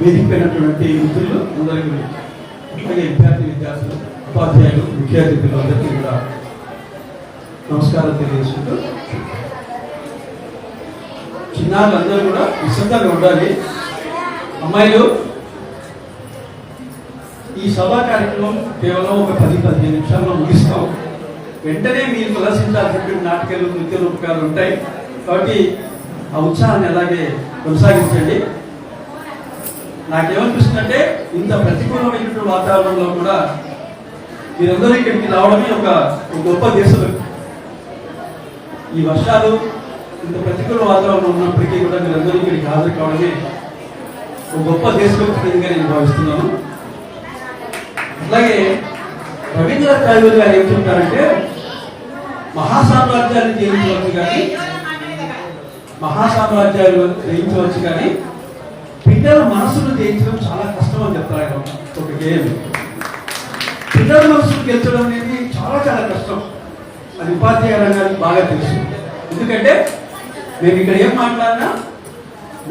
వేదికైనటువంటి మిత్రులు అందరికీ, అలాగే విద్యార్థులు, ఉపాధ్యాయులు, ముఖ్య అతిథులు అందరికీ కూడా నమస్కారం తెలియజేసుకుంటూ, చిన్నారులు అందరూ కూడా నిశ్శబ్దంగా ఉండాలి. అమ్మాయిలు, ఈ సభా కార్యక్రమం కేవలం ఒక 10-15 నిమిషాల్లో ముగిస్తాం. వెంటనే మీరు ప్రదర్శించాల్సినటువంటి నాటకాలు, నృత్య రూపకాలు ఉంటాయి. కాబట్టి ఆ ఉత్సాహాన్ని అలాగే కొనసాగించండి. నాకేమనిపిస్తుందంటే, ఇంత ప్రతికూలమైనటువంటి వాతావరణంలో కూడా మీరందరూ ఇక్కడికి రావడమే ఒక గొప్ప దేశభక్తి. ఈ వర్షాలు, ఇంత ప్రతికూల వాతావరణం ఉన్నప్పటికీ కూడా మీరందరూ ఇక్కడికి హాజరు కావడమే ఒక గొప్ప దేశభక్తిగా నేను భావిస్తున్నాను. అలాగే రవీంద్రనాథ్ ఠాగూర్ గారు ఏం చెప్తారంటే, మహాసామ్రాజ్యాన్ని జయించవచ్చు కానీ పిల్లల మనసును జయించడం చాలా కష్టం అని చెప్తారు ఆయన. ఒక గేమ్ పిల్లల మనసును గెలిచడం అనేది చాలా చాలా కష్టం. అది ఉపాధ్యాయ రంగానికి బాగా తెలుసు. ఎందుకంటే మేము ఇక్కడ ఏం మాట్లాడినా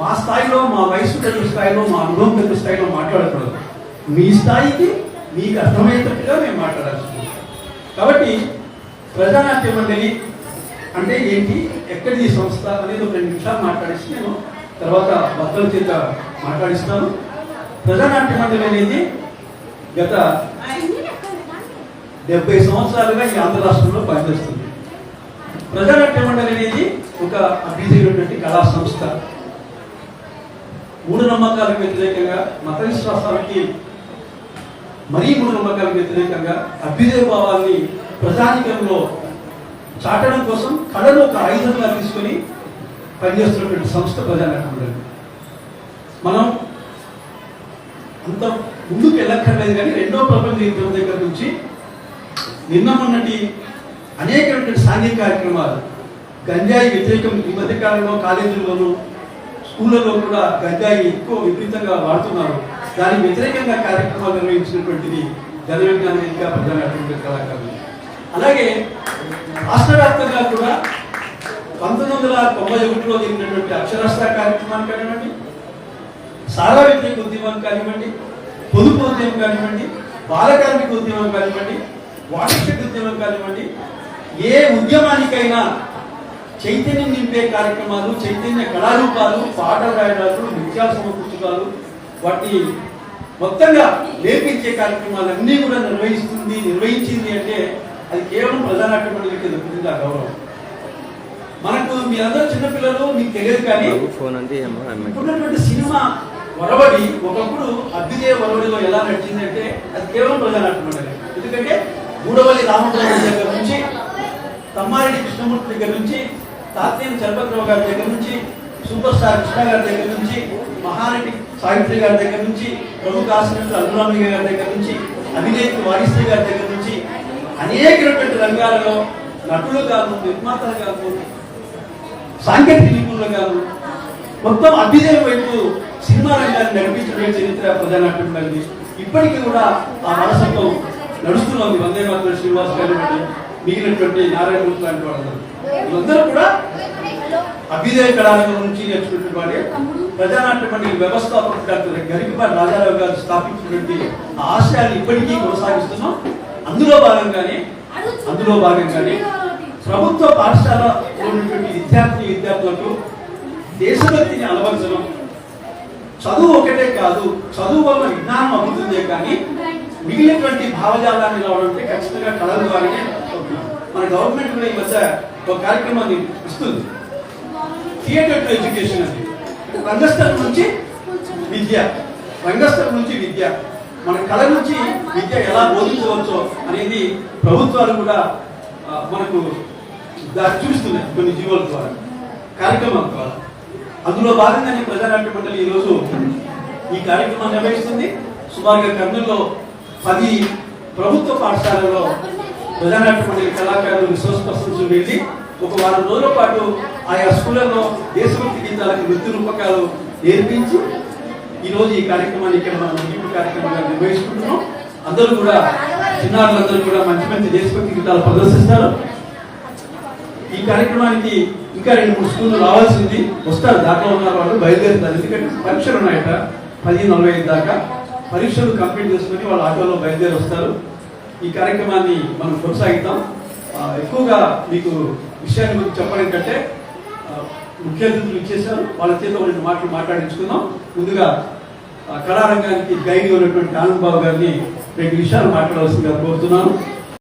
మా స్థాయిలో, మా వయసు తగ్గిన స్థాయిలో, మా అనుభవం తగ్గిన స్థాయిలో మాట్లాడకూడదు. మీ స్థాయికి మీకు అర్థమయ్యేటట్టుగా మేము మాట్లాడాల్సి ఉంది. కాబట్టి ప్రజానాట్య మండలి అంటే ఏంటి, ఎక్కడిది సంస్థ అనేది ఒక 2 నిమిషాలు మాట్లాడేసి నేను తర్వాత భక్తుల చేత మాట్లాడిస్తాను. ప్రజానాట్య మండలి అనేది గత 70 సంవత్సరాలుగా ఈ ఆంధ్ర రాష్ట్రంలో పనిచేస్తుంది. ప్రజానాట్య మండలి అనేది ఒక అభివృద్ధి కళా సంస్థ. మూఢనమ్మకాలకు వ్యతిరేకంగా, మత విశ్వాసాలకి మరీ మూఢనమ్మకాలకు వ్యతిరేకంగా అభ్యుదయ భావాన్ని ప్రజానికంలో చాటడం కోసం కళను ఒక ఆయుధంగా తీసుకొని పనిచేస్తున్నటువంటి సంస్థ ప్రజానాట్య మండలి. మనం అంత ముందుకు వెళ్ళక్కర్లేదు కానీ రెండో ప్రపంచ యుద్ధం దగ్గర నుంచి నిన్న మొన్నటి అనేకమైనటువంటి సాంఘిక కార్యక్రమాలు, గంజాయి వ్యతిరేకం ఈ మధ్య కాలంలో కాలేజీల్లోనూ స్కూళ్ళలో కూడా గంజాయి ఎక్కువ విపరీతంగా వాడుతున్నారు. దానికి వ్యతిరేకంగా కార్యక్రమాలు నిర్వహించినటువంటిది జన విజ్ఞాన వేదిక ప్రజానాట్య కళాకారులు. అలాగే రాష్ట్ర వ్యాప్తంగా కూడా 1991లో జరిగినటువంటి అక్షరాస్యత కార్యక్రమాన్ని కానివ్వండి, సారా వ్యతిరేక ఉద్యమం కానివ్వండి, పొదుపు ఉద్యమం కానివ్వండి, బాలకార్మిక ఉద్యమం కానివ్వండి, వాటర్షెడ్ ఉద్యమం కానివ్వండి, ఏ ఉద్యమానికైనా చైతన్యం నింపే కార్యక్రమాలు, చైతన్య కళారూపాలు, పాటలు రాయడాలు, నృత్యాల సమకూర్చడాలు, వాటి మొత్తంగా నేర్పించే కార్యక్రమాలన్నీ కూడా నిర్వహించింది అంటే అది కేవలం ప్రజానాట్య మండలికి దక్కుతుంది ఆ గౌరవం. మనకు మీరందరూ చిన్నపిల్లలు, మీకు తెలియదు కానీ ఉన్నటువంటి సినిమా వరవడి ఒకప్పుడు అభ్యుదయ వరవడిలో ఎలా నడిచిందంటే అది కేవలం ప్రజానాట్య మండలి. ఎందుకంటే గూడవల్లి రామచంద్రరావు దగ్గర నుంచి, తమ్మారెడ్డి కృష్ణమూర్తి దగ్గర నుంచి, తాత్నేని చలపతిరావు గారి దగ్గర నుంచి, సూపర్ స్టార్ కృష్ణ గారి దగ్గర నుంచి, మహానటి సావిత్రి గారి దగ్గర నుంచి, ప్రముఖ హాస్యనటులు అల్లురామయ్య గారి దగ్గర నుంచి, అభినేత్రి వాణిశ్రీ గారి దగ్గర నుంచి అనేకటువంటి రంగాలలో నటులు కాదు, నిర్మాతలు కాదు, సాంకేతిక నిపుణులు కాదు, మొత్తం అభ్యుదయం వైపు సినిమా రంగాన్ని నడిపించడం చరిత్ర ప్రజానాట్య మండలి. ఇప్పటికీ కూడా ఆ మనసత్వం నడుస్తున్నది. వందే మాతరం శ్రీనివాస్ గారి మిగిలినటువంటి నారాయణమూర్తి లాంటి వాళ్ళందరూ, వీళ్ళందరూ కూడా అభ్యుదయ కళారంగం నుంచి నేర్చుకున్నటువంటి వాడే. ప్రజానాట్య మండలి వ్యవస్థాపకుడు డాక్టర్ గరికపాటి రాజారావు గారు స్థాపించినటువంటి ఆశయాన్ని ఇప్పటికీ కొనసాగిస్తున్నాం. అందులో భాగంగానే ప్రభుత్వ పాఠశాలలో ఉన్నటువంటి విద్యార్థులకు దేశభక్తిని అలవర్చడం. చదువు ఒకటే కాదు, చదువు వల్ల విజ్ఞానం అభివృద్ధి కానీ మిగిలినటువంటి భావజాలాన్ని రావడంటే ఖచ్చితంగా కళల ద్వారానే. మన గవర్నమెంట్ కూడా ఈ మధ్య ఒక కార్యక్రమాన్ని ఇస్తుంది, థియేటర్ టు ఎడ్యుకేషన్ అని. రంగస్థలం నుంచి విద్య, మన కళ నుంచి విద్య ఎలా బోధించవచ్చో అనేది ప్రభుత్వాలు కూడా మనకు చూపిస్తున్నాయి కొన్ని జీవోల ద్వారా, కార్యక్రమాల ద్వారా. అందులో భాగంగానే ప్రజానాట్య మండలి ఈరోజు ఈ కార్యక్రమాన్ని నిర్వహిస్తుంది. సుమారుగా కర్నూలులో 10 ప్రభుత్వ పాఠశాలలో ప్రజానాట్య మండలి కళాకారులు, రిసోర్స్ పర్సన్స్ వెళ్ళి ఒక వారం రోజుల పాటు ఆయా స్కూళ్లలో దేశభక్తి గీతాలకు నృత్య రూపకాలు నేర్పించి ఈరోజు ఈ కార్యక్రమాన్ని ఇక్కడ మనం ముగింపు కార్యక్రమంగా నిర్వహిస్తున్నాం. అందరూ కూడా, చిన్నారులందరూ కూడా మంచి మంచి దేశభక్తి గీతాలు ప్రదర్శిస్తారు. ఈ కార్యక్రమానికి ఇంకా 2-3 స్కూళ్ళు రావాల్సింది, వస్తారు, దాంట్లో ఉన్నారు, వాళ్ళు బయలుదేరుతారు. ఎందుకంటే పరీక్షలు ఉన్నాయట. 10:45 దాకా పరీక్షలు కంప్లీట్ చేసుకుని వాళ్ళ ఆటోలో బయలుదేరి వస్తారు. ఈ కార్యక్రమాన్ని మనం కొనసాగిద్దాం. ఎక్కువగా మీకు విషయాన్ని గురించి చెప్పడం కంటే ముఖ్య అతిథులు ఇచ్చేశారు, వాళ్ళ చేత రెండు మాటలు మాట్లాడించుకుందాం. ముందుగా కళారంగానికి గైడ్ ఉన్నటువంటి ఆనంద్ బాబు గారిని 2 విషయాలు మాట్లాడవలసిందిగా కోరుతున్నాను.